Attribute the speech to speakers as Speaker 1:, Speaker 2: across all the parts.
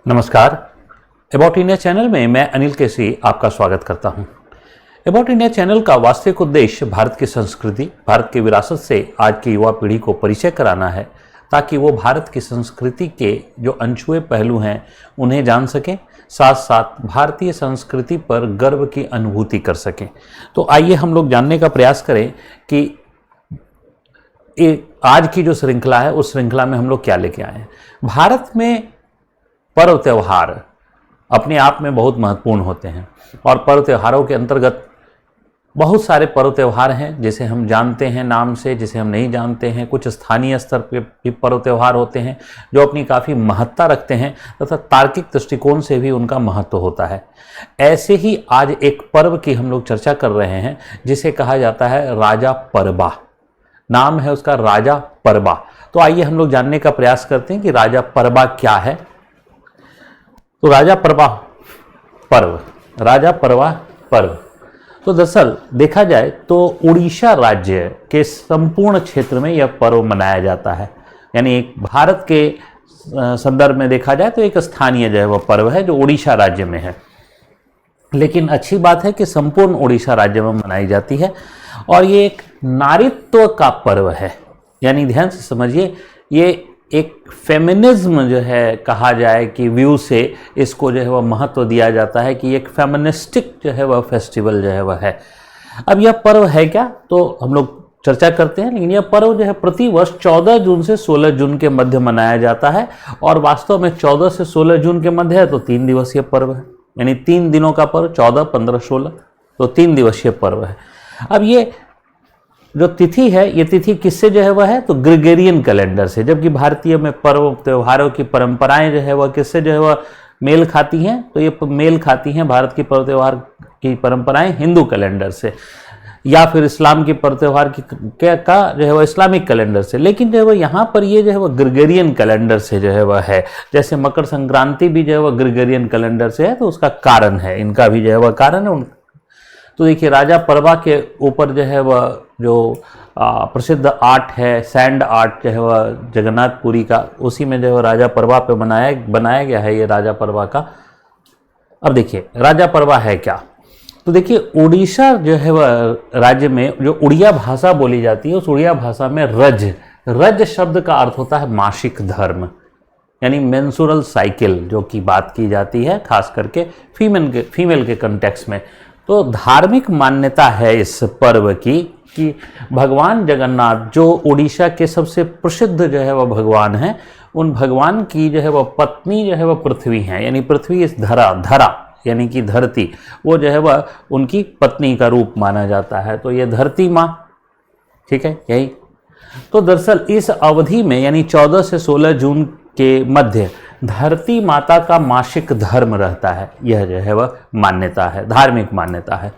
Speaker 1: नमस्कार। About India channel में मैं अनिल केसी आपका स्वागत करता हूं। अबाउट इंडिया चैनल का वास्तविक उद्देश्य भारत की संस्कृति, भारत की विरासत से आज की युवा पीढ़ी को परिचय कराना है, ताकि वो भारत की संस्कृति के जो अनछुए पहलू हैं उन्हें जान सकें, साथ साथ भारतीय संस्कृति पर गर्व की अनुभूति कर सकें। तो आइए हम लोग जानने का प्रयास करें कि आज की जो श्रृंखला है उस श्रृंखला में हम लोग क्या लेके आए हैं। भारत में पर्व त्यौहार अपने आप में बहुत महत्वपूर्ण होते हैं और पर्व त्योहारों के अंतर्गत बहुत सारे पर्व त्यौहार हैं जिसे हम जानते हैं नाम से, जिसे हम नहीं जानते हैं। कुछ स्थानीय स्तर पर भी पर्व त्यौहार होते हैं जो अपनी काफ़ी महत्ता रखते हैं तथा तार्किक दृष्टिकोण से भी उनका महत्व होता है। ऐसे ही आज एक पर्व की हम लोग चर्चा कर रहे हैं जिसे कहा जाता है राजा परबा। नाम है उसका राजा परबा। तो आइए हम लोग जानने का प्रयास करते हैं कि राजा परबा क्या है। तो राजा परबा पर्व, राजा परबा पर्व, तो दरअसल देखा जाए तो उड़ीसा राज्य के संपूर्ण क्षेत्र में यह पर्व मनाया जाता है। यानी एक भारत के संदर्भ में देखा जाए तो एक स्थानीय जो है वह पर्व है जो उड़ीसा राज्य में है, लेकिन अच्छी बात है कि संपूर्ण उड़ीसा राज्य में मनाई जाती है और ये एक नारीत्व का पर्व है। यानी ध्यान से समझिए, ये एक फेमिनिज्म जो है कहा जाए कि व्यू से इसको जो है वह महत्व दिया जाता है कि एक फेमिनिस्टिक जो है वह फेस्टिवल जो है वह है। अब यह पर्व है क्या, तो हम लोग चर्चा करते हैं। लेकिन यह पर्व जो है प्रतिवर्ष 14 जून से 16 जून के मध्य मनाया जाता है और वास्तव में 14 से 16 जून के मध्य है तो 3 दिवसीय पर्व है। यानी 3 दिनों का पर्व, 14, 15, 16, तो 3 दिवसीय पर्व है। अब ये जो तिथि है, ये तिथि किससे जो है वह है, तो ग्रेगोरियन कैलेंडर से, जबकि भारतीय में पर्व त्योहारों की परंपराएं जो है वह किससे जो है वह मेल खाती हैं, तो ये मेल खाती हैं भारत की पर्व त्योहार की परंपराएं हिंदू कैलेंडर से, या फिर इस्लाम की पर्व त्योहार की का जो है वह इस्लामिक कैलेंडर से। लेकिन जो है वह यहाँ पर ये जो है वह ग्रेगोरियन कैलेंडर से जो है वह है। जैसे मकर संक्रांति भी जो है वह ग्रेगोरियन कैलेंडर से है, तो उसका कारण है, इनका भी जो है वह कारण है। तो देखिए, राजा परबा के ऊपर जो है वह जो प्रसिद्ध आर्ट है, सैंड आर्ट जो है वह जगन्नाथपुरी का, उसी में जो है राजा परबा पे बनाया गया है ये राजा परबा का। अब देखिए राजा परबा है क्या, तो देखिए उड़ीसा जो है वह राज्य में जो उड़िया भाषा बोली जाती है, उस उड़िया भाषा में रज शब्द का अर्थ होता है मासिक धर्म, यानी मेंसुरल साइकिल जो की बात की जाती है खास करके फीमेल के कंटेक्स्ट में। तो धार्मिक मान्यता है इस पर्व की कि भगवान जगन्नाथ जो उड़ीसा के सबसे प्रसिद्ध जो है वह भगवान हैं, उन भगवान की जो है वह पत्नी जो है वह पृथ्वी है। यानी पृथ्वी इस धरा यानी कि धरती, वो जो है वह उनकी पत्नी का रूप माना जाता है। तो ये धरती माँ, ठीक है, यही। तो दरअसल इस अवधि में यानी 14 से 16 जून के मध्य धरती माता का मासिक धर्म रहता है। यह जो है वह मान्यता है, धार्मिक मान्यता है।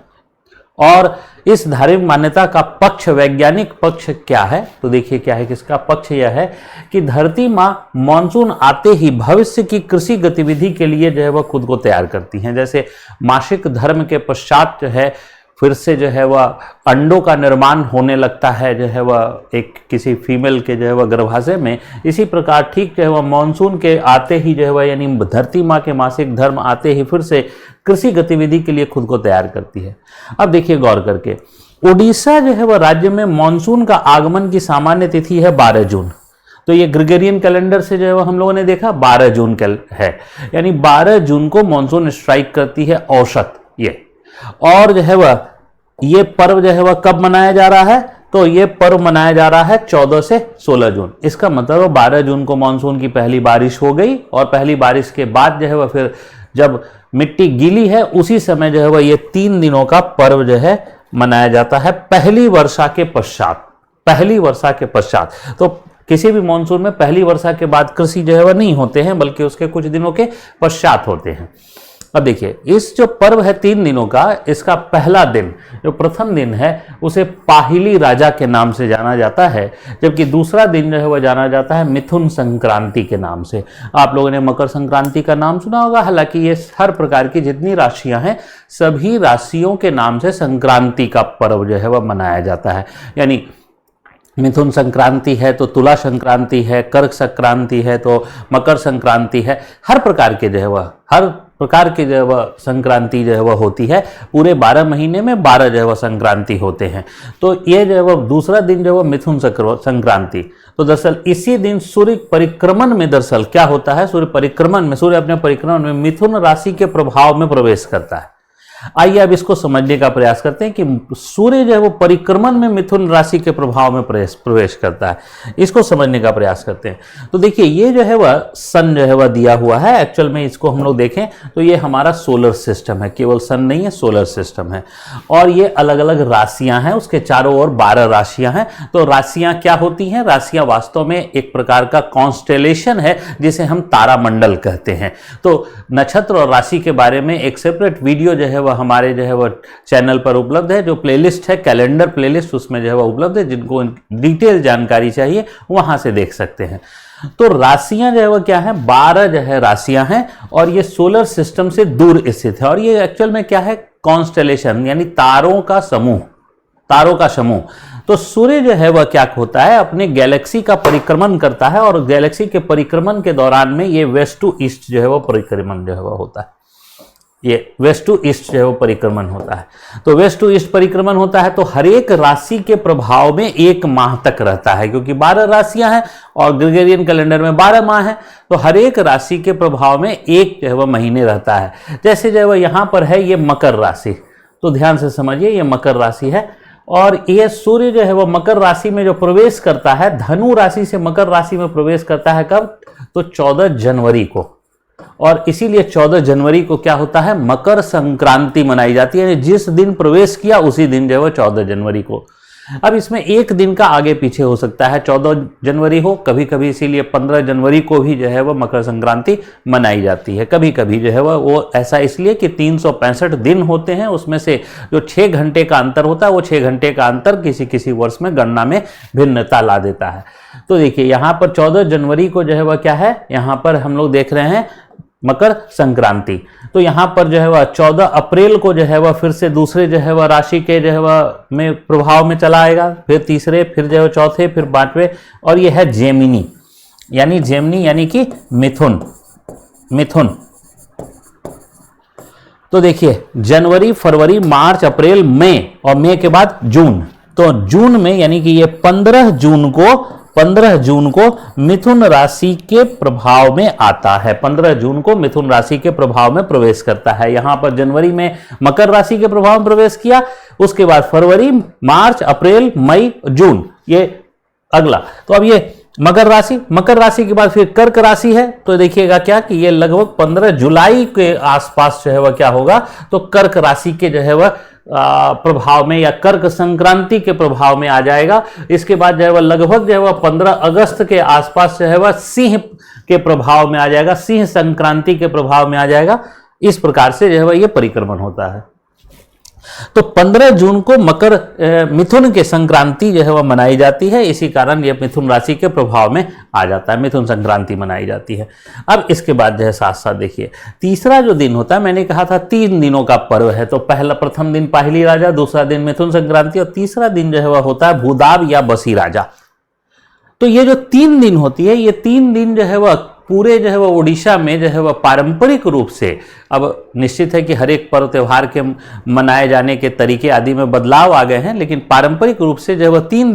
Speaker 1: और इस धार्मिक मान्यता का पक्ष, वैज्ञानिक पक्ष क्या है, तो देखिए क्या है, किसका पक्ष यह है कि धरती माँ मानसून आते ही भविष्य की कृषि गतिविधि के लिए जो है वह खुद को तैयार करती हैं। जैसे मासिक धर्म के पश्चात जो है फिर से जो है वह अंडों का निर्माण होने लगता है जो है वह एक किसी फीमेल के जो है वह गर्भाशय में, इसी प्रकार ठीक जो है वह मानसून के आते ही जो है वह यानी धरती माँ के मासिक धर्म आते ही फिर से कृषि गतिविधि के लिए खुद को तैयार करती है। अब देखिए गौर करके, उड़ीसा जो है वह राज्य में मानसून का आगमन की सामान्य तिथि है 12 जून। तो ये ग्रेगोरियन कैलेंडर से जो है वह हम लोगों ने देखा 12 जून है, यानी 12 जून को मानसून स्ट्राइक करती है औसत ये। और जो है वह ये पर्व जो है वह कब मनाया जा रहा है, तो ये पर्व मनाया जा रहा है 14 से 16 जून। इसका मतलब 12 जून को मानसून की पहली बारिश हो गई और पहली बारिश के बाद जो है वह फिर जब मिट्टी गीली है उसी समय जो है वह ये 3 दिनों का पर्व जो है मनाया जाता है पहली वर्षा के पश्चात। तो किसी भी मानसून में पहली वर्षा के बाद कृषि जो है वह नहीं होते हैं, बल्कि उसके कुछ दिनों के पश्चात होते हैं। अब देखिए, इस जो पर्व है 3 दिनों का, इसका पहला दिन जो प्रथम दिन है उसे पाहिली राजा के नाम से जाना जाता है, जबकि दूसरा दिन जो है वह जाना जाता है मिथुन संक्रांति के नाम से। आप लोगों ने मकर संक्रांति का नाम सुना होगा, हालांकि ये हर प्रकार की जितनी राशियां हैं सभी राशियों के नाम से संक्रांति का पर्व जो है वह मनाया जाता है। यानी मिथुन संक्रांति है तो तुला संक्रांति है, कर्क संक्रांति है तो मकर संक्रांति है। हर प्रकार के जो है वह संक्रांति जो है वह होती है। पूरे 12 महीने में 12 जो है वह संक्रांति होते हैं। तो ये जो है वह दूसरा दिन जो है वह मिथुन संक्रांति। तो दरअसल इसी दिन सूर्य परिक्रमण में दरअसल क्या होता है, सूर्य अपने परिक्रमण में मिथुन राशि के प्रभाव में प्रवेश करता है। आइए अब इसको समझने का प्रयास करते हैं कि सूर्य जो है वो परिक्रमण में मिथुन राशि के प्रभाव में प्रवेश करता है। इसको समझने का प्रयास करते हैं। तो देखिए ये जो है वह सन जो है वह दिया हुआ है। एक्चुअल में इसको हम लोग देखें तो ये हमारा सोलर सिस्टम है, केवल सन नहीं है, सोलर सिस्टम है। और ये अलग अलग राशियां हैं, उसके चारों ओर 12 राशियां हैं। तो राशियां क्या होती हैं? राशियां वास्तव में एक प्रकार का कॉन्स्टेलेशन है जिसे हम तारामंडल कहते हैं। तो नक्षत्र और राशि के बारे में एक सेपरेट वीडियो जो है वह हमारे जो है वह चैनल पर उपलब्ध है, जो प्लेलिस्ट है कैलेंडर प्लेलिस्ट, उसमें जो है वह उपलब्ध है। जिनको डिटेल जानकारी चाहिए वहां से देख सकते हैं। तो राशियां जो है वह क्या है, 12 जो है राशियां हैं और ये सोलर सिस्टम से दूर स्थित है। और ये एक्चुअल में क्या है, कॉन्स्टेलेशन यानी तारों का समूह। तो सूर्य जो है वह क्या होता है, अपने गैलेक्सी का परिक्रमण करता है और गैलेक्सी के परिक्रमण के दौरान में ये वेस्ट टू ईस्ट जो है वह परिक्रमण जो है वह होता है। ये वेस्ट टू ईस्ट जो है वो परिक्रमण होता है। तो वेस्ट टू ईस्ट परिक्रमण होता है तो हर एक राशि के प्रभाव में 1 माह तक रहता है, क्योंकि 12 राशियां हैं और ग्रेगोरियन कैलेंडर में 12 माह है। तो हर एक राशि के प्रभाव में 1 जो है वह महीने रहता है। जैसे जो है वह यहाँ पर है ये मकर राशि, तो ध्यान से समझिए ये मकर राशि है और ये सूर्य जो है वह मकर राशि में जो प्रवेश करता है, धनु राशि से मकर राशि में प्रवेश करता है कब, तो 14 जनवरी को। और इसीलिए 14 जनवरी को क्या होता है, मकर संक्रांति मनाई जाती है। जिस दिन प्रवेश किया उसी दिन जो है 14 जनवरी को। अब इसमें एक दिन का आगे पीछे हो सकता है, 14 जनवरी हो कभी कभी, इसीलिए 15 जनवरी को भी जो है वह मकर संक्रांति मनाई जाती है। कभी कभी जो है वो ऐसा इसलिए कि 365 दिन होते हैं, उसमें से जो 6 घंटे का अंतर होता है वो 6 घंटे का अंतर किसी किसी वर्ष में गणना में भिन्नता ला देता है। तो देखिए यहाँ पर 14 जनवरी को जो है वह क्या है, यहाँ पर हम लोग देख रहे हैं मकर संक्रांति। तो यहाँ पर जो है वह 14 अप्रैल को जो है वह फिर से दूसरे जो है वह राशि के जो है वह में प्रभाव में चला आएगा, फिर तीसरे, फिर जो है चौथे, फिर 5वें। और ये है जेमिनी यानी कि मिथुन। तो देखिए जनवरी, फरवरी, मार्च, अप्रैल, मई और मई के बाद जून। तो जून में यानी कि ये 15 जून को मिथुन राशि के प्रभाव में आता है। 15 जून को मिथुन राशि के प्रभाव में प्रवेश करता है। यहां पर जनवरी में मकर राशि के प्रभाव में प्रवेश किया, उसके बाद फरवरी, मार्च, अप्रैल, मई, जून, ये अगला। तो अब ये मकर राशि के बाद फिर कर्क राशि है। तो देखिएगा क्या कि ये लगभग 15 जुलाई के आसपास जो है वह क्या होगा, तो कर्क राशि के जो है वह प्रभाव में या कर्क संक्रांति के प्रभाव में आ जाएगा। इसके बाद जो है वह लगभग जो है वह 15 अगस्त के आसपास जो है वह सिंह के प्रभाव में आ जाएगा, सिंह संक्रांति के प्रभाव में आ जाएगा। इस प्रकार से जो है वह ये परिक्रमण होता है। तो 15 जून को मिथुन के संक्रांति जो है वह मनाई जाती है। इसी कारण यह मिथुन राशि के प्रभाव में आ जाता है, मिथुन संक्रांति मनाई जाती है। अब इसके बाद जो है साथ साथ देखिए तीसरा जो दिन होता है, मैंने कहा था 3 दिनों का पर्व है। तो प्रथम दिन पाहिली राजा, दूसरा दिन मिथुन संक्रांति और तीसरा दिन जो है वह होता है भूदाब या बसी राजा। तो ये जो 3 दिन होती है, ये 3 दिन जो है वह पूरे जो है वह उड़ीसा में जो है वह पारंपरिक रूप से, अब निश्चित है कि हर एक पर्व त्यौहार के मनाए जाने के तरीके आदि में बदलाव आ गए हैं, लेकिन पारंपरिक रूप से जो है वह 3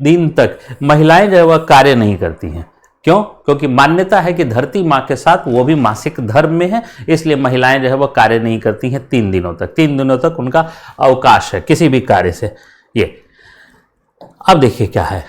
Speaker 1: दिन तक महिलाएं जो है वह कार्य नहीं करती हैं। क्यों? क्योंकि मान्यता है कि धरती माँ के साथ वो भी मासिक धर्म में है, इसलिए महिलाएं जो है वह कार्य नहीं करती हैं 3 दिनों तक। 3 दिनों तक उनका अवकाश है किसी भी कार्य से। ये अब देखिए क्या है,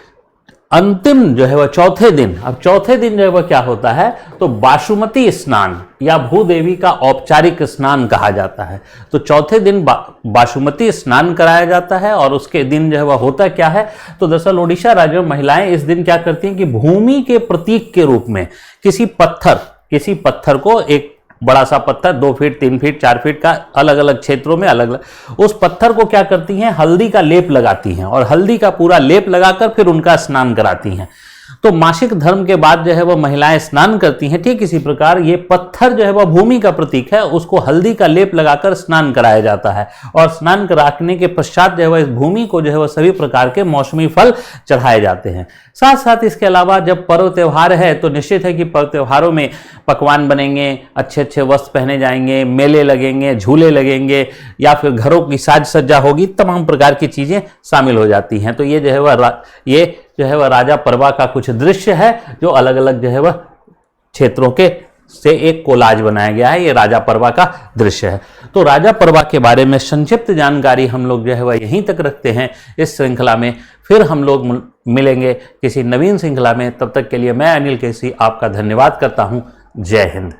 Speaker 1: अंतिम जो है वह चौथे दिन। अब चौथे दिन जो है वह क्या होता है, तो बासुमती स्नान या भूदेवी का औपचारिक स्नान कहा जाता है। तो चौथे दिन बासुमती स्नान कराया जाता है। और उसके दिन जो है वह होता क्या है, तो दरअसल उड़ीसा राज्य में महिलाएं इस दिन क्या करती हैं कि भूमि के प्रतीक के रूप में किसी पत्थर को, एक बड़ा सा पत्थर 2 फीट, 3 फीट, 4 फीट का, अलग अलग क्षेत्रों में अलग अलग, उस पत्थर को क्या करती हैं, हल्दी का लेप लगाती हैं और हल्दी का पूरा लेप लगाकर फिर उनका स्नान कराती हैं। तो मासिक धर्म के बाद जो है वह महिलाएं स्नान करती हैं। ठीक इसी प्रकार ये पत्थर जो है वह भूमि का प्रतीक है, उसको हल्दी का लेप लगाकर स्नान कराया जाता है और स्नान कराने के पश्चात जो है वह इस भूमि को जो है वह सभी प्रकार के मौसमी फल चढ़ाए जाते हैं। साथ साथ इसके अलावा जब पर्व त्योहार है तो निश्चित है कि पर्व त्योहारों में पकवान बनेंगे, अच्छे अच्छे वस्त्र पहने जाएंगे, मेले लगेंगे, झूले लगेंगे या फिर घरों की साज सज्जा होगी, तमाम प्रकार की चीजें शामिल हो जाती हैं। तो ये जो है वह राजा परवा का कुछ दृश्य है जो अलग अलग जो है वह क्षेत्रों के से एक कोलाज बनाया गया है। ये राजा परवा का दृश्य है। तो राजा परवा के बारे में संक्षिप्त जानकारी हम लोग जो है वह यहीं तक रखते हैं इस श्रृंखला में। फिर हम लोग मिलेंगे किसी नवीन श्रृंखला में। तब तक के लिए मैं अनिल केसी आपका धन्यवाद करता हूं। जय हिंद।